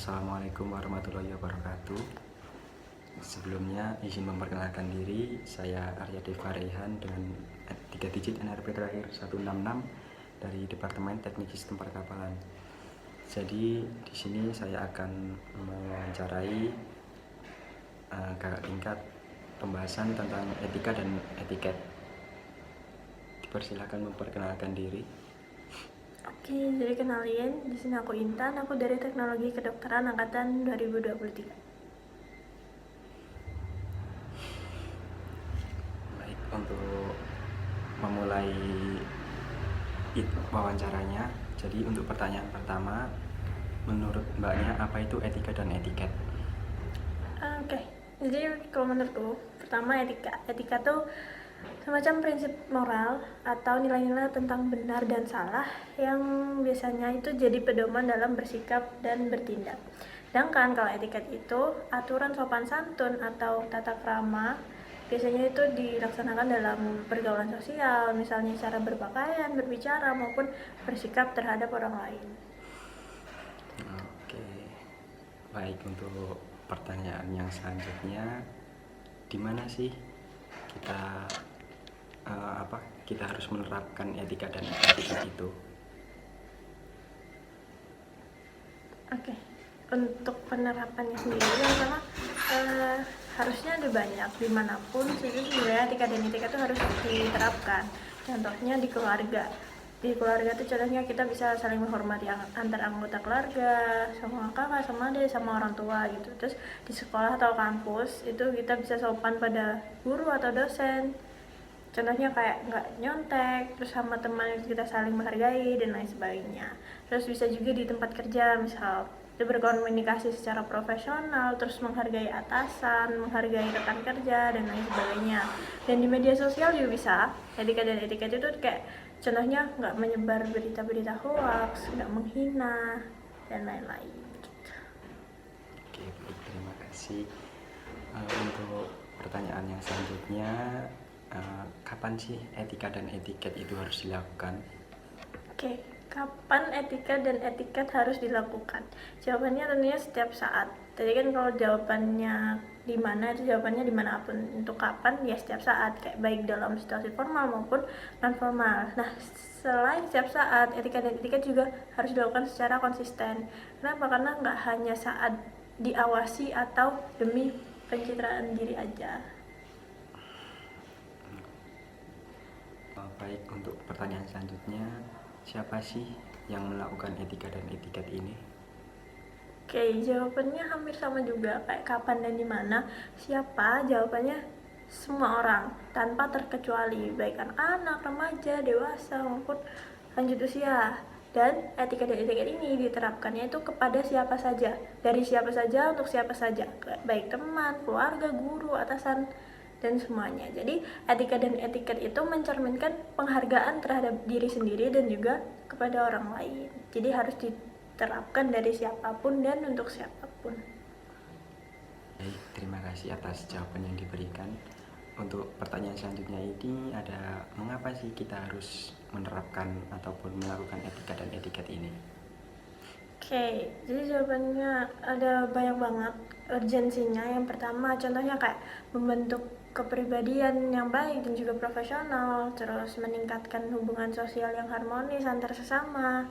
Assalamualaikum warahmatullahi wabarakatuh. Sebelumnya izin memperkenalkan diri, saya Arya Deva Rehan dengan 3 digit NRP terakhir 166 dari Departemen Teknik Sistem Perkapalan. Jadi di sini saya akan mewawancarai kakak tingkat pembahasan tentang etika dan etiket. Dipersilakan memperkenalkan diri. Oke, jadi kenalin, di sini aku Intan, aku dari Teknologi Kedokteran angkatan 2023. Baik, untuk memulai wawancaranya, jadi untuk pertanyaan pertama, menurut mbaknya apa itu etika dan etiket? Oke, jadi kalau menurutku, pertama etika tuh semacam prinsip moral atau nilai-nilai tentang benar dan salah yang biasanya itu jadi pedoman dalam bersikap dan bertindak. Sedangkan kalau etiket itu aturan sopan santun atau tata krama, biasanya itu dilaksanakan dalam pergaulan sosial, misalnya cara berpakaian, berbicara, maupun bersikap terhadap orang lain. Oke, baik, untuk pertanyaan yang selanjutnya, di mana sih kita kita harus menerapkan etika dan etiket itu? Oke, untuk penerapannya sendiri yang pertama harusnya ada banyak dimanapun sebenarnya etika dan etika itu harus diterapkan. Contohnya di keluarga. Di keluarga itu contohnya kita bisa saling menghormati antar anggota keluarga, sama kakak, sama adik, sama orang tua gitu. Terus di sekolah atau kampus itu kita bisa sopan pada guru atau dosen. Contohnya kayak nggak nyontek, terus sama teman kita saling menghargai dan lain sebagainya. Terus bisa juga di tempat kerja, misal kita berkomunikasi secara profesional, terus menghargai atasan, menghargai rekan kerja dan lain sebagainya. Dan di media sosial juga bisa. Etika dan etiket itu kayak contohnya nggak menyebar berita-berita hoax, nggak menghina dan lain-lain. Oke, baik, terima kasih. Untuk pertanyaan yang selanjutnya, kapan sih etika dan etiket itu harus dilakukan? Oke, kapan etika dan etiket harus dilakukan? Jawabannya tentunya setiap saat. Tadi kan kalau jawabannya di mana, itu jawabannya dimanapun. Untuk kapan, ya setiap saat, kayak baik dalam situasi formal maupun non formal. Nah, selain setiap saat, etika dan etiket juga harus dilakukan secara konsisten. Kenapa? Karena nggak hanya saat diawasi atau demi pencitraan diri aja. Baik, untuk pertanyaan selanjutnya, siapa sih yang melakukan etika dan etiket ini? Oke, jawabannya hampir sama juga kayak kapan dan di mana. Siapa? Jawabannya semua orang tanpa terkecuali, baik anak-anak, remaja, dewasa maupun lanjut usia. Dan etika dan etiket ini diterapkannya itu kepada siapa saja, dari siapa saja untuk siapa saja, baik teman, keluarga, guru, atasan, dan semuanya. Jadi etika dan etiket itu mencerminkan penghargaan terhadap diri sendiri dan juga kepada orang lain. Jadi harus diterapkan dari siapapun dan untuk siapapun. Baik, terima kasih atas jawaban yang diberikan. Untuk pertanyaan selanjutnya ini ada, mengapa sih kita harus menerapkan ataupun melakukan etika dan etiket ini? Oke, jadi jawabannya ada banyak banget urgensinya. Yang pertama contohnya kayak membentuk kepribadian yang baik dan juga profesional, terus meningkatkan hubungan sosial yang harmonis antar sesama,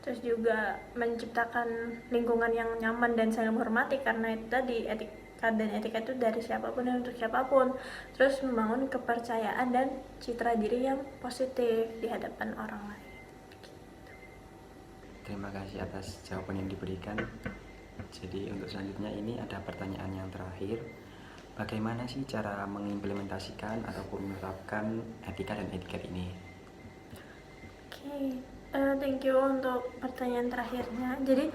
terus juga menciptakan lingkungan yang nyaman dan saling menghormati, karena itu tadi etika dan etika itu dari siapapun dan untuk siapapun. Terus membangun kepercayaan dan citra diri yang positif di hadapan orang lain. Terima kasih atas jawaban yang diberikan. Jadi untuk selanjutnya ini ada pertanyaan yang terakhir. Bagaimana sih cara mengimplementasikan ataupun menerapkan etika dan etiket ini? Oke, thank you untuk pertanyaan terakhirnya. Jadi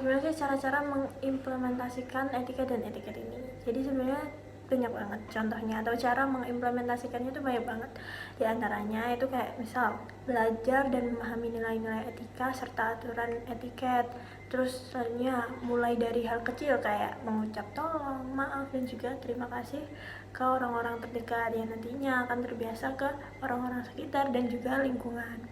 gimana sih cara-cara mengimplementasikan etika dan etiket ini? Jadi sebenarnya banyak banget contohnya, atau cara mengimplementasikannya itu banyak banget. Di antaranya itu kayak misal belajar dan memahami nilai-nilai etika serta aturan etiket. Terus selanjutnya mulai dari hal kecil kayak mengucap tolong, maaf, dan juga terima kasih ke orang-orang terdekat yang nantinya akan terbiasa ke orang-orang sekitar dan juga lingkungan.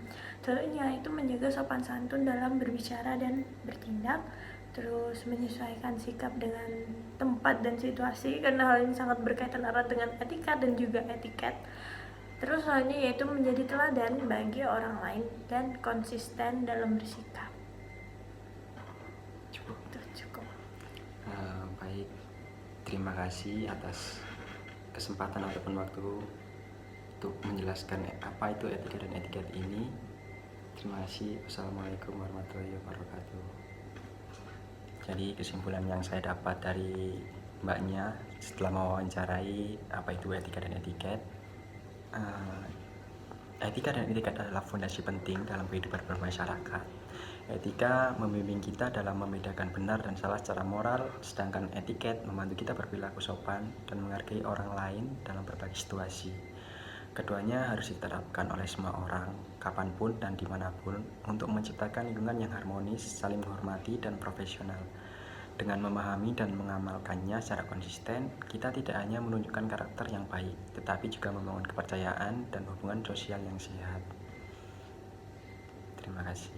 Selanjutnya itu menjaga sopan santun dalam berbicara dan bertindak. terus menyesuaikan sikap dengan tempat dan situasi, karena hal ini sangat berkaitan erat dengan etika dan juga etiket. Terus selanjutnya yaitu menjadi teladan bagi orang lain dan konsisten dalam bersikap. Cukup. Itu cukup. Baik, terima kasih atas kesempatan ataupun waktu untuk menjelaskan apa itu etika dan etiket ini. Terima kasih. Wassalamualaikum warahmatullahi wabarakatuh. Jadi kesimpulan yang saya dapat dari mbaknya setelah mewawancarai apa itu etika dan etiket, etika dan etiket adalah fondasi penting dalam kehidupan bermasyarakat. Etika membimbing kita dalam membedakan benar dan salah secara moral, sedangkan etiket membantu kita berperilaku sopan dan menghargai orang lain dalam berbagai situasi. Keduanya harus diterapkan oleh semua orang, kapanpun dan dimanapun, untuk menciptakan lingkungan yang harmonis, saling menghormati, dan profesional. Dengan memahami dan mengamalkannya secara konsisten, kita tidak hanya menunjukkan karakter yang baik, tetapi juga membangun kepercayaan dan hubungan sosial yang sehat. Terima kasih.